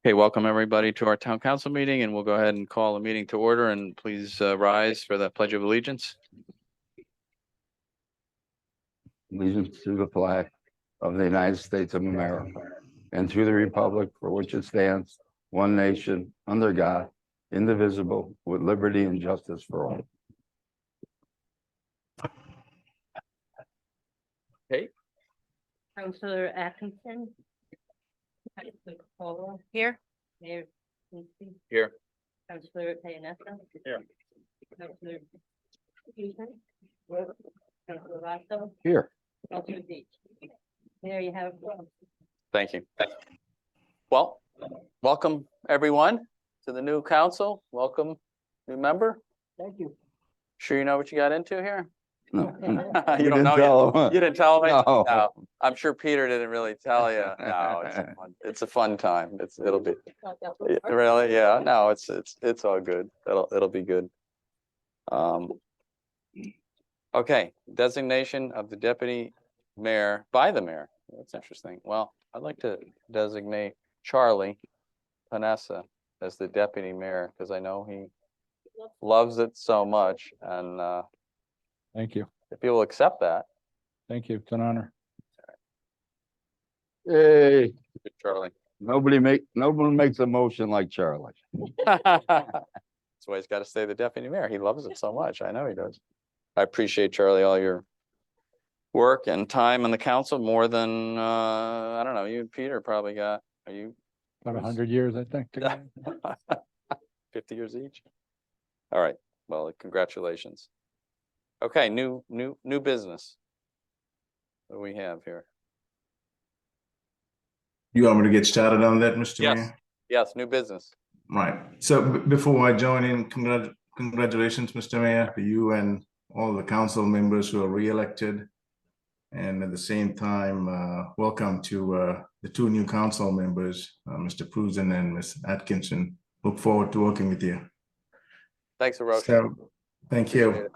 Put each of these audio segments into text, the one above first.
Okay, welcome everybody to our town council meeting, and we'll go ahead and call the meeting to order, and please rise for the Pledge of Allegiance. Allegiance to the flag of the United States of America and to the republic for which it stands, one nation, under God, indivisible, with liberty and justice for all. Okay. Councilor Atkinson. Councilor Cole. Here. Mayor Lucy. Here. Councilor Ianetta. Here. Councilor Houston. Councilor Vasso. Here, Councilor Deitch. There you have. Thank you. Well, welcome everyone to the new council. Welcome, new member. Thank you. Sure you know what you got into here? no. You don't know yet. You didn't tell me? No. No. I'm sure Peter didn't really tell you. No, it's a fun time. It'll be. Yeah, really? Yeah, no, it's all good. It'll be good. Okay, designation of the deputy mayor by the mayor. That's interesting. Well, I'd like to designate Charlie Panessa as the deputy mayor because I know he loves it so much, and Thank you. if you will accept that, Thank you. It's an honor. Hey, good, Charlie. nobody makes a motion like Charlie. That's why he's got to stay the deputy mayor. He loves it so much. I know he does. I appreciate, Charlie, all your work and time on the council more than, I don't know, you and Peter probably got, are you About 100 years, I think. together. 50 years each? All right, well, congratulations. Okay, new business. What do we have here? You want me to get started on that, Mr. Yes. Mayor? Yes, new business. Right. So before I join in, congratulations, Mr. Mayor, to you and all the council members who are re-elected. And at the same time, welcome to the two new council members, Mr. Prusen and Ms. Atkinson. Look forward to working with you. Thanks, Arosh. So, thank Appreciate you. it.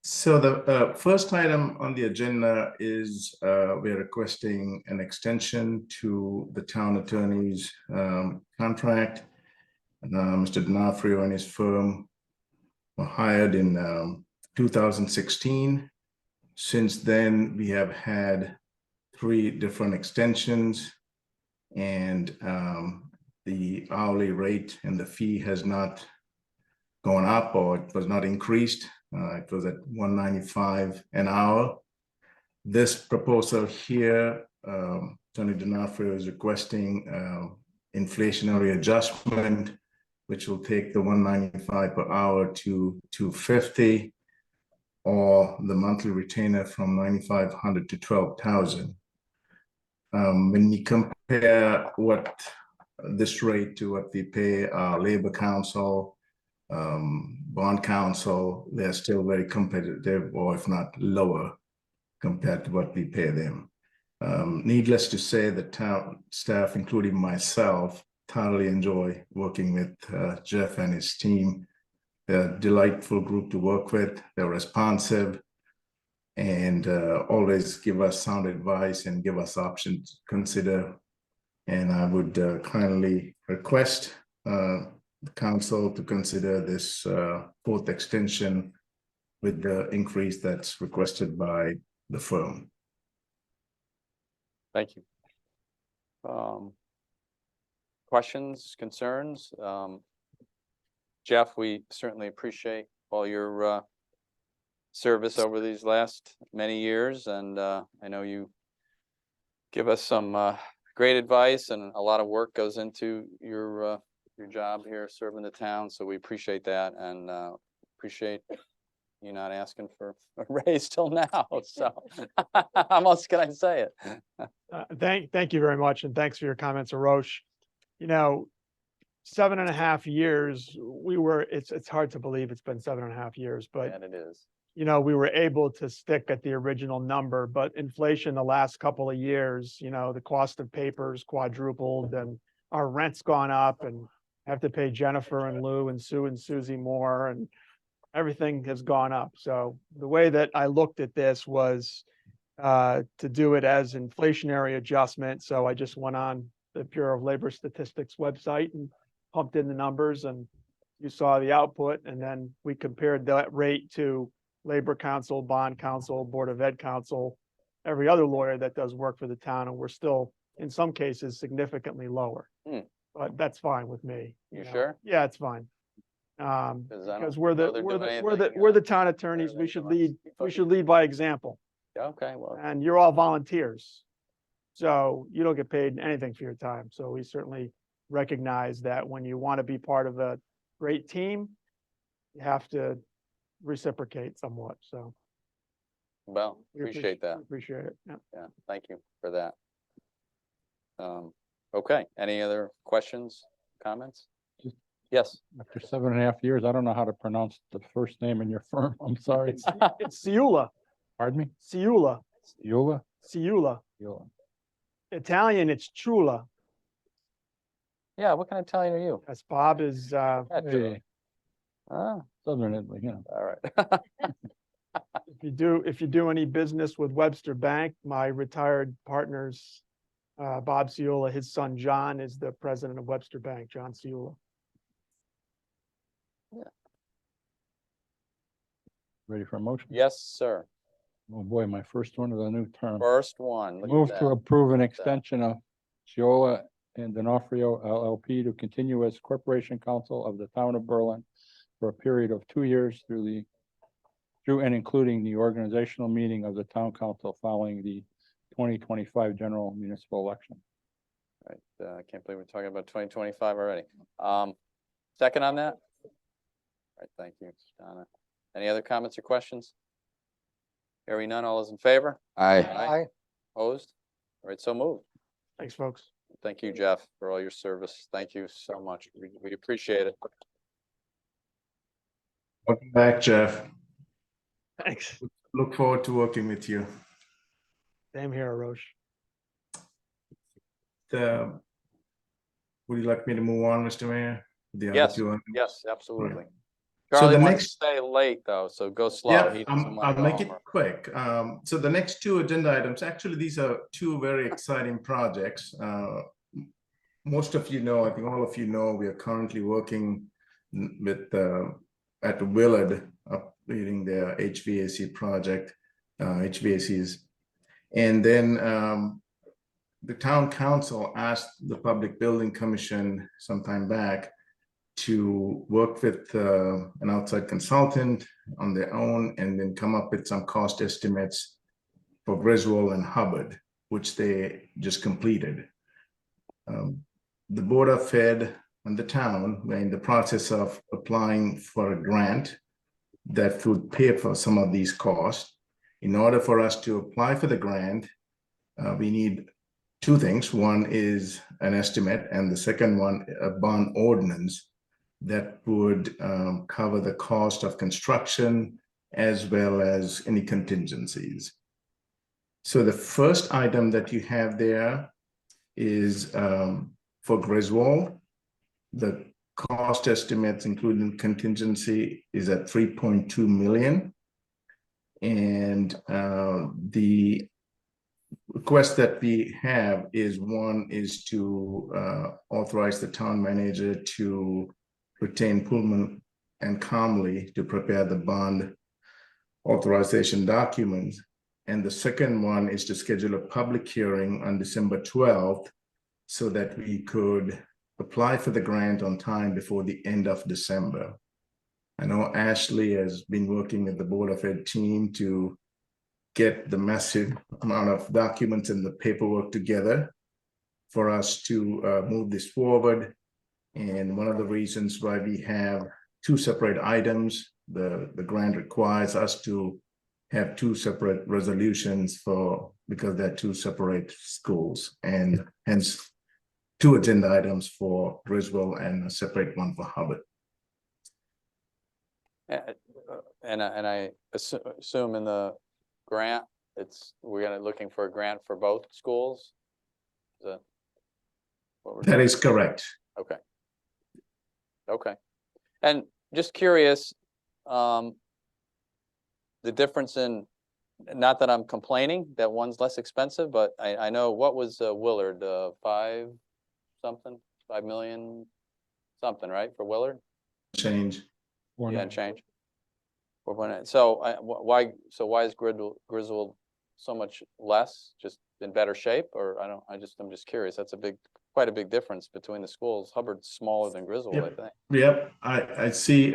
So the first item on the agenda is we're requesting an extension to the town attorney's contract. Mr. D'Onofrio and his firm were hired in 2016. Since then, we have had 3 different extensions, and the hourly rate and the fee has not gone up, or it was not increased. It was at $195 an hour. This proposal here, Tony D'Onofrio is requesting inflationary adjustment, which will take the $195 per hour to $250, or the monthly retainer from $9,500 to $12,000. When you compare what this rate to what we pay our labor council, bond council, they're still very competitive, or if not lower, compared to what we pay them. Needless to say, the town staff, including myself, thoroughly enjoy working with Jeff and his team. They're a delightful group to work with. They're responsive and always give us sound advice and give us options to consider. And I would kindly request the council to consider this 4th extension with the increase that's requested by the firm. Thank you. Questions, concerns? Jeff, we certainly appreciate all your service over these last many years, and I know you give us some great advice, and a lot of work goes into your job here serving the town, so we appreciate that, and appreciate you not asking for a raise till now. So how else can I say it? Thank you very much, and thanks for your comments, Arosh. You know, 7.5 years, it's hard to believe it's been 7.5 years, but And it is. you know, we were able to stick at the original number, but inflation the last couple of years, you know, the cost of papers quadrupled, and our rent's gone up, and I have to pay Jennifer and Lou and Sue and Susie more, and everything has gone up. So the way that I looked at this was to do it as inflationary adjustment. So I just went on the Bureau of Labor Statistics website and pumped in the numbers, and you saw the output, and then we compared that rate to Labor Council, Bond Council, Board of Ed Council, every other lawyer that does work for the town, and we're still, in some cases, significantly lower. Hmm. But that's fine with me. You know. sure? Yeah, it's fine. 'Cause I don't Because we're the, know they're we're doing the, we're the, anything, we're the town attorneys, we should lead, by example, Okay, well, and you're all volunteers. So you don't get paid anything for your time, so we certainly recognize that when you want to be part of a great team, you have to reciprocate somewhat, so. well, we appreciate that. Appreciate it, yeah. Yeah, thank you for that. Okay, any other questions, comments? Just- Yes, After 7.5 years, I don't know how to pronounce the first name in your firm. I'm sorry. It's Ciula, Pardon me? Ciula, Eula? Ciula. Eula. Italian, it's Chula, yeah, what kind of Italian are you? as Bob is, Hey, Ah, Southern Italy, you know. all right. if you do any business with Webster Bank, my retired partners, Bob Ciula, his son John is the president of Webster Bank, John Ciula. Ready for a motion? Yes, sir. Oh, boy, my first one of the new term. First one. look at Move to that. approve an Look at that. extension of Ciola and D'Onofrio LLP to continue as Corporation Counsel of the Town of Berlin for a period of 2 years through and including the organizational meeting of the Town Council following the 2025 general municipal election. Right, I can't believe we're talking about 2025 already. Second on that? All right, thank you, Donna. Any other comments or questions? Hearing none, all those in favor? Aye. Opposed? All right, so moved. Thanks, folks. Thank you, Jeff, for all your service. Thank you so much. We appreciate it. Welcome back, Jeff. Thanks. Look forward to working with you. Same here, Roche. Would you like me to move on, Mr. Mayor? The other Yes, two items? yes, absolutely. So Charlie the wants to next- stay late though, so go slow. Yeah, He doesn't I'll want to go make it home. quick. So the next two agenda items, actually, these are two very exciting projects. Most of you know, I think all of you know, we are currently working with at Willard, updating their HVAC project, HVACs. And then the town council asked the Public Building Commission sometime back to work with an outside consultant on their own and then come up with some cost estimates for Griswold and Hubbard, which they just completed. The Board of Ed and the town were in the process of applying for a grant that would pay for some of these costs. In order for us to apply for the grant, we need two things. One is an estimate, and the second one, a bond ordinance that would cover the cost of construction as well as any contingencies. So the first item that you have there is for Griswold. The cost estimates, including contingency, is at 3.2 million. And the request that we have is, one is to authorize the town manager to retain Pullman and Comley to prepare the bond authorization documents. And the second one is to schedule a public hearing on December 12th so that we could apply for the grant on time before the end of December. I know Ashley has been working with the Board of Ed team to get the massive amount of documents and the paperwork together for us to move this forward. And one of the reasons why we have two separate items, the grant requires us to have two separate resolutions because they're two separate schools, and hence two agenda items for Griswold and a separate one for Hubbard. And I assume in the grant, we're gonna looking for a grant for both schools? Is that what we're? That is correct. Okay. Okay. And just curious, the difference in, not that I'm complaining that one's less expensive, but I know what was Willard, 5 something, 5 million something, right, for Willard? Change. Or Yeah, not. and change. 4.9. So why is Griswold so much less, just in better shape, or I'm just curious, that's quite a big difference between the schools. Hubbard's smaller than Griswold, I Yep. think. Yep, I see.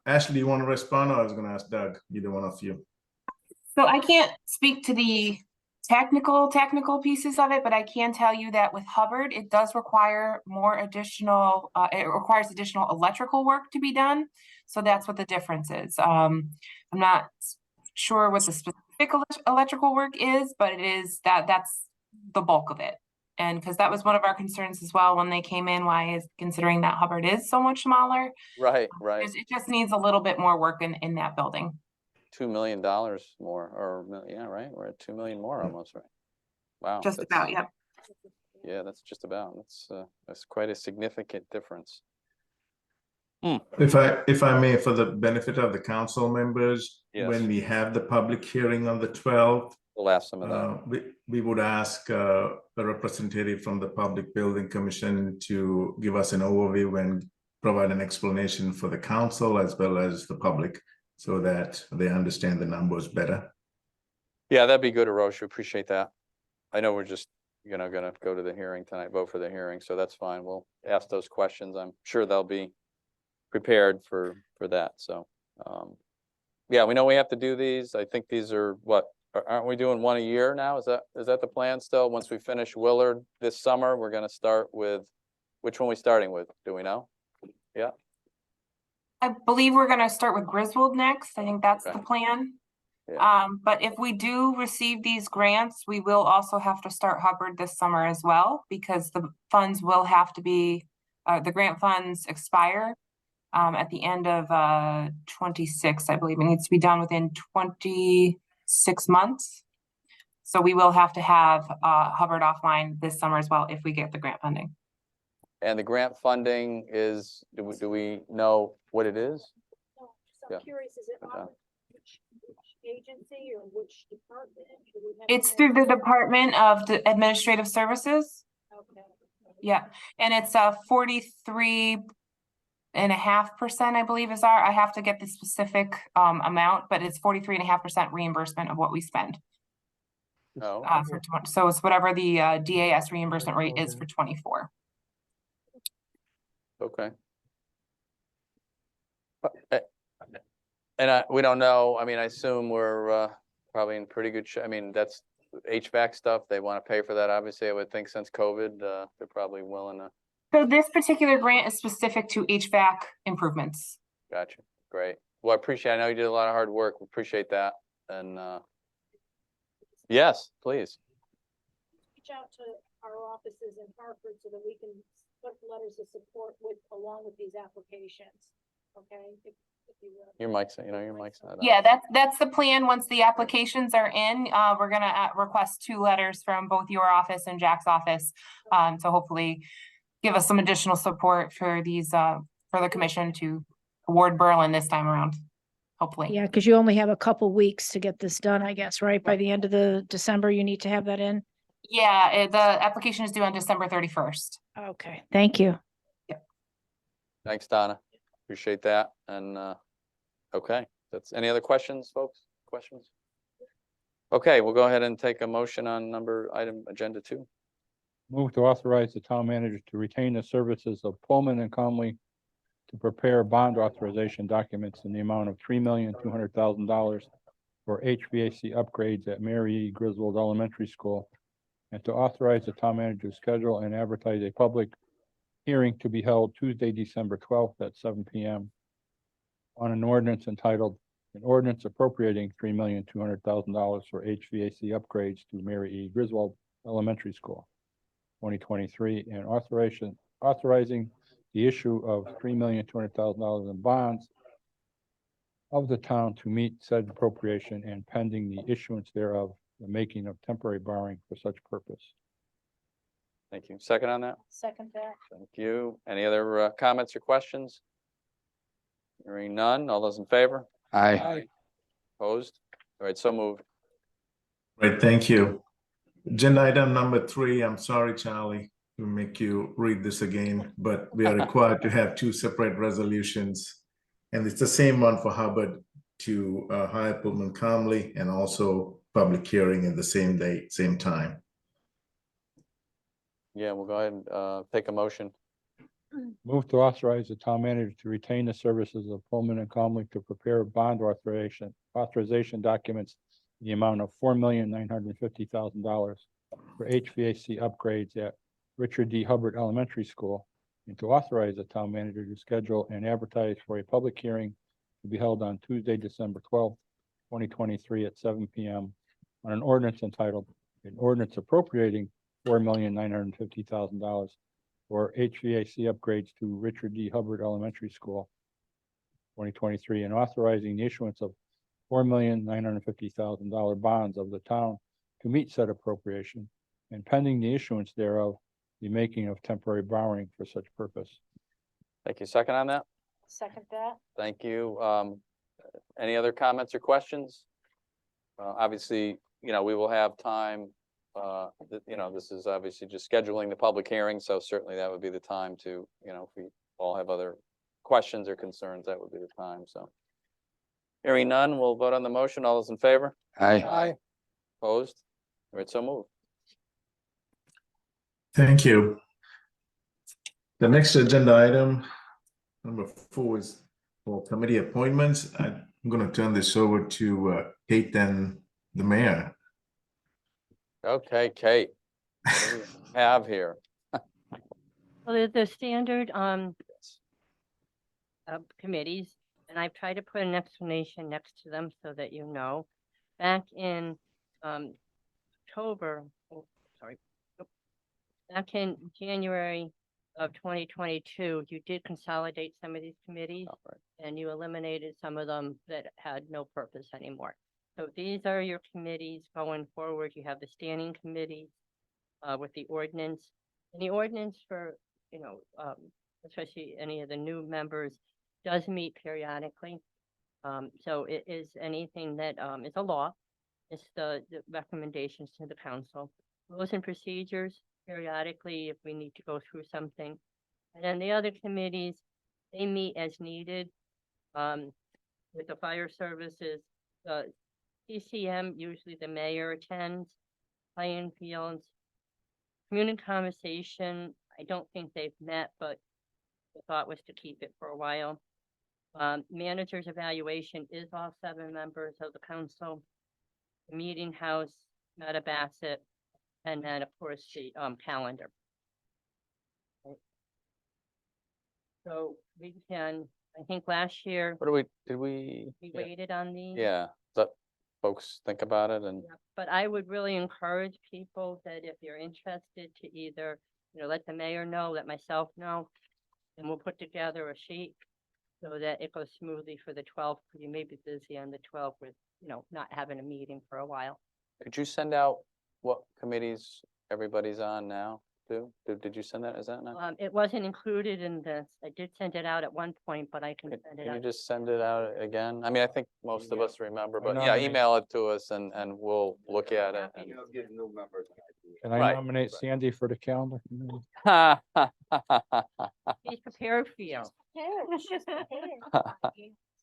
Ashley, do you want to respond, or I was gonna ask Doug, either one of you? So I can't speak to the technical pieces of it, but I can tell you that with Hubbard, it does require it requires additional electrical work to be done. So that's what the difference is. I'm not sure what the specific electrical work is, but it is that's the bulk of it. And because that was one of our concerns as well when they came in, considering that Hubbard is so much smaller, Right. it just needs a little bit more work in that building. $2 million more, or, yeah, right, we're at 2 million more almost, right? Wow. Just about, yep. Yeah, that's just about, that's quite a significant difference. If I may, for the benefit of the council members, Yes. when we have the public hearing on the 12th, We'll ask some of that. we would ask a representative from the Public Building Commission to give us an overview and provide an explanation for the council as well as the public, so that they understand the numbers better. Yeah, that'd be good, Arosh, appreciate that. I know we're just, gonna go to the hearing tonight, vote for the hearing, so that's fine. We'll ask those questions. I'm sure they'll be prepared for that, so. Yeah, we know we have to do these. I think these are aren't we doing one a year now? Is that the plan still? Once we finish Willard this summer, we're gonna start with, which one we starting with? Do we know? Yeah, I believe we're gonna start with Griswold next. I think that's the Okay. plan. Yeah. But if we do receive these grants, we will also have to start Hubbard this summer as well, because the funds will have to be, the grant funds expire at the end of 26, I believe. It needs to be done within 26 months. So we will have to have Hubbard offline this summer as well if we get the grant funding. and the grant funding is, do we know what it is? No, just Yeah. I'm curious, is it Okay. on which agency or which department? Do we have It's any through the idea? Department of Administrative Services. Okay. Yeah, and it's 43.5%, I believe is I have to get the specific amount, but it's 43.5% reimbursement of what we spend. No, So it's whatever the DAS reimbursement rate is for 24. okay. And we don't know, I mean, I assume we're probably in pretty good shape. I mean, that's HVAC stuff. They want to pay for that. Obviously, I would think since COVID, they're probably willing to. So this particular grant is specific to HVAC improvements. Gotcha. Great. Well, I appreciate, I know you did a lot of hard work. We appreciate that. And yes, please. Reach out to our offices in Hartford so that we can put letters of support along with these applications. Okay? If you will. Your mic's, your mic's not on. Yeah, that's the plan. Once the applications are in, we're gonna request 2 letters from both your office and Jack's office. So hopefully give us some additional support for these, for the commission to award Berlin this time around, hopefully. Yeah, because you only have a couple weeks to get this done, I guess, right? By the end of the December, you need to have that in? Yeah, the application is due on December 31st. Okay, thank you. Thanks, Donna. Appreciate that. And okay, any other questions, folks? Questions? Okay, we'll go ahead and take a motion on item agenda 2. Move to authorize the town manager to retain the services of Pullman and Conley to prepare bond authorization documents in the amount of $3,200,000 for HVAC upgrades at Mary E. Griswold Elementary School, and to authorize the town manager to schedule and advertise a public hearing to be held Tuesday, December 12th at 7 p.m. on an ordinance entitled, an ordinance appropriating $3,200,000 for HVAC upgrades to Mary E. Griswold Elementary School, 2023, and authorizing the issue of $3,200,000 in bonds of the town to meet said appropriation, and pending the issuance thereof, the making of temporary borrowing for such purpose. Thank you. Second on that? Second that. Thank you. Any other comments or questions? Hearing none. All those in favor? Aye. Opposed? All right, so moved. Right, thank you. Agenda item number 3, I'm sorry, Charlie. to make you read this again, but we are required to have two separate resolutions. And it's the same one for Hubbard to hire Pullman Comley and also public hearing in the same day, same time. Yeah, we'll go ahead and take a motion. Move to authorize the town manager to retain the services of Pullman and Comley to prepare bond authorization documents in the amount of $4,950,000 for HVAC upgrades at Richard D. Hubbard Elementary School, and to authorize the town manager to schedule and advertise for a public hearing to be held on Tuesday, December 12th, 2023 at 7 p.m. on an ordinance entitled, an ordinance appropriating $4,950,000 for HVAC upgrades to Richard D. Hubbard Elementary School 2023, and authorizing the issuance of $4,950,000 bonds of the town to meet said appropriation, and pending the issuance thereof, the making of temporary borrowing for such purpose. Thank you. Second on that? Second that. Thank you. Any other comments or questions? Obviously, we will have time. This is obviously just scheduling the public hearing, so certainly that would be the time to, if we all have other questions or concerns, that would be the time, so. Hearing none, we'll vote on the motion. All those in favor? Aye. Opposed? All right, so moved. Thank you. The next agenda item, number 4, is for committee appointments. I'm going to turn this over to Kate and the mayor. Okay, Kate. What do we have here? Well, there's the standard committees, and I've tried to put an explanation next to them so that you know. Back in back in January of 2022, you did consolidate some of these committees, and you eliminated some of them that had no purpose anymore. So these are your committees going forward. You have the standing committees with the ordinance. And the ordinance for, especially any of the new members, does meet periodically. So it is anything that is a law. It's the recommendations to the council. Rules and procedures, periodically, if we need to go through something. And then the other committees, they meet as needed. With the fire services, CCM, usually the mayor attends, playing fields. Community conversation, I don't think they've met, but the thought was to keep it for a while. Manager's evaluation is all 7 members of the council. The meeting house, Meta Bassett, and then of course the calendar. So we can, I think last year Did we? we waited on these. Yeah, let folks think about it and. Yeah, but I would really encourage people that if you're interested to either, let the mayor know, let myself know, and we'll put together a sheet so that it goes smoothly for the 12th, because you may be busy on the 12th with, not having a meeting for a while. Could you send out what committees everybody's on now, too? Did you send that? Is that not? It wasn't included in this. I did send it out at one point, but I can send it Can you out. just send it out again? I mean, I think most of us remember, I but yeah, nominate- email it to us and we'll look at it. Happy and- Get new members. Can I Right, nominate Sandy for the calendar committee? He's prepared for you.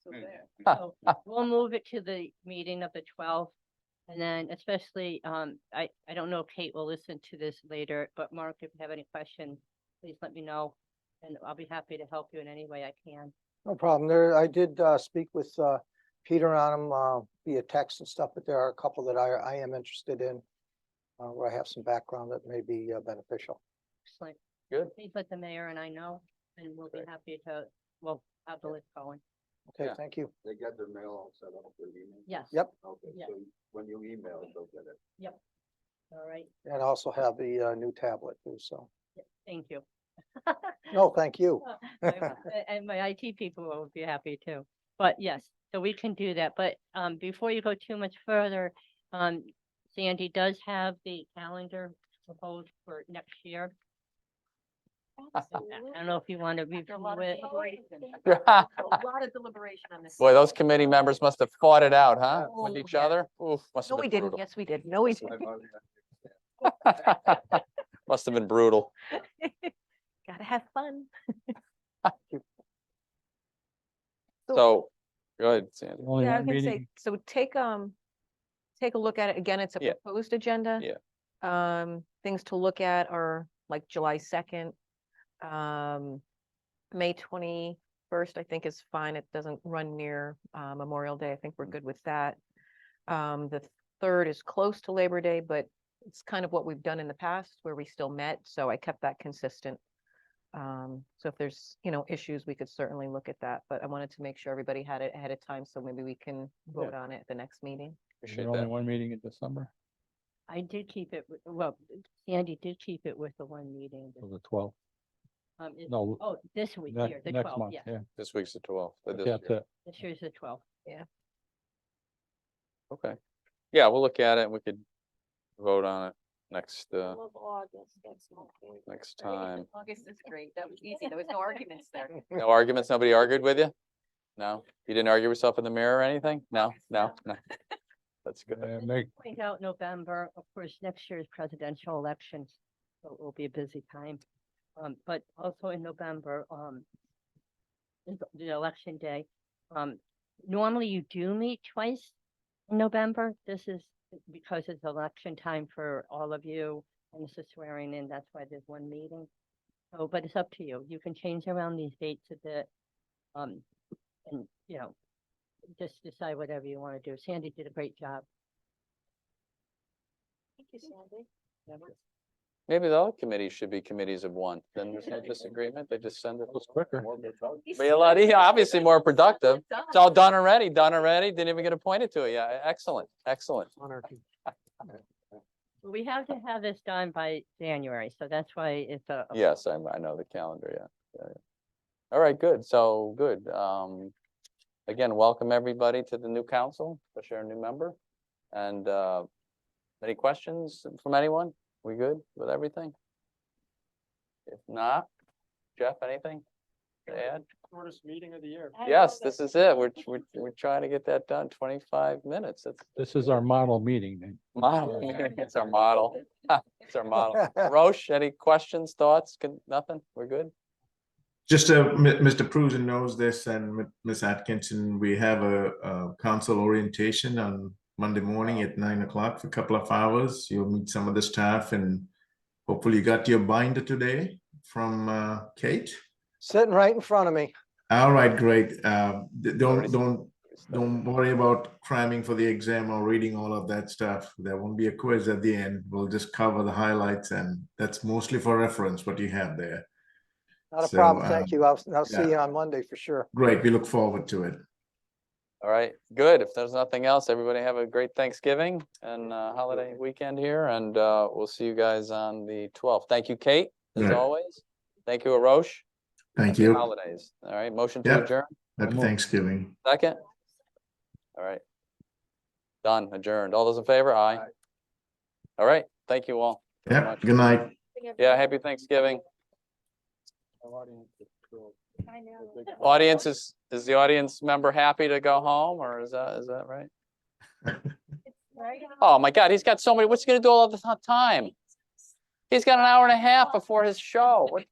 So So we'll move it to the meeting of the 12th. And then especially, I don't know if Kate will listen to this later, but Mark, if you have any questions, please let me know. And I'll be happy to help you in any way I can. No problem. I did speak with Peter on them via text and stuff, but there are a couple that I am interested in where I have some background that may be beneficial. Excellent. Good. Please let the mayor and I know, and we'll be Great. happy to, well, have the list going. Okay, Yeah. thank you. They got their mail all set up for email? Yes. Yep. Okay, Yeah. so when you email, they'll get it. All right. And I also have the new tablet too, so. Thank you. No, thank you. And my IT people will be happy too. But yes, so we can do that. But before you go too much further, Sandy does have the calendar proposed for next year. I don't know if you want to review it. A lot of deliberation on this. Boy, those committee members must have fought it out, huh? With Oh, each yeah. other? Oof, must No, have we been didn't. brutal. Yes, we did. No, we didn't. Must have been brutal. Gotta have fun. So, go ahead, Sandy. Only Yeah, I one was gonna say, meeting. so take a look at it. Again, it's a Yeah. proposed agenda. Yeah. Things to look at are like July 2nd. May 21st, I think is fine. It doesn't run near Memorial Day. I think we're good with that. The 3rd is close to Labor Day, but it's kind of what we've done in the past where we still met, so I kept that consistent. So if there's, issues, we could certainly look at that, but I wanted to make sure everybody had it ahead of time, so maybe we can vote on it at the next meeting. Appreciate There's only that. one meeting in December, I did keep it, well, Sandy did keep it with the one meeting. till the 12th. Oh, No, this week next, here, the next 12th, month, yeah. yeah. This week's the 12th. but this That's year. it. This year's the 12th. Okay. Yeah, we'll look at it. We could vote on it next, I love August, that's my favorite. next time. August is great. That was easy. There was no arguments there. No arguments? Nobody argued with you? No? You didn't argue yourself in the mirror or anything? No, no, no. That's good. Make, Point out November, of course, next year's presidential elections, so it will be a busy time. But also in November, is the election day. Normally you do meet twice in November. This is because it's election time for all of you and this is swearing in. That's why there's one meeting. So, but it's up to you. You can change around these dates a bit. And, just decide whatever you want to do. Sandy did a great job. Thank you, Sandy. Maybe the other committees should be committees of one. Then there's no disagreement. They just send it. quicker. Be a lot, obviously more productive. It's all done already, Didn't even get appointed to it. Yeah, excellent, excellent. We have to have this done by January, so that's why it's a. Yes, I know the calendar, yeah. All right, good. So, good. Again, welcome everybody to the new council, especially our new member. And any questions from anyone? We good with everything? If not, Jeff, anything to add? Shortest meeting of the year. I Yes, love this it. is it. We're trying to get that done. 25 minutes. That's This is our model meeting. then. model. It's our model. It's our model. Roche, any questions, thoughts? Nothing? We're good? Just Mr. Prusen knows this, and Ms. Atkinson, we have a council orientation on Monday morning at 9 o'clock for a couple of hours. You'll meet some of the staff, and hopefully you got your binder today from Kate. Sitting right in front of me. All right, great. Don't worry about cramming for the exam or reading all of that stuff. There won't be a quiz at the end. We'll just cover the highlights, and that's mostly for reference what you have there. Not a So, problem. Thank you. I'll see yeah. you on Monday for sure. Great, we look forward to it. All right, good. If there's nothing else, everybody have a great Thanksgiving and holiday weekend here, and we'll see you guys on the 12th. Thank you, Kate, as Right. always. Thank you, Arosh. Thank Happy you. Holidays. All right, motion to Yep. adjourn. Happy Thanksgiving. Second. All right. Done, adjourned. All those in favor? Aye. All right, thank you all. very Yeah, much. good night. Yeah, happy Thanksgiving. I know. Audience, is the audience member happy to go home, or is that right? Right? Oh, my God, he's got so many, what's he gonna do all of the time? He's got an hour and a half before his show. What?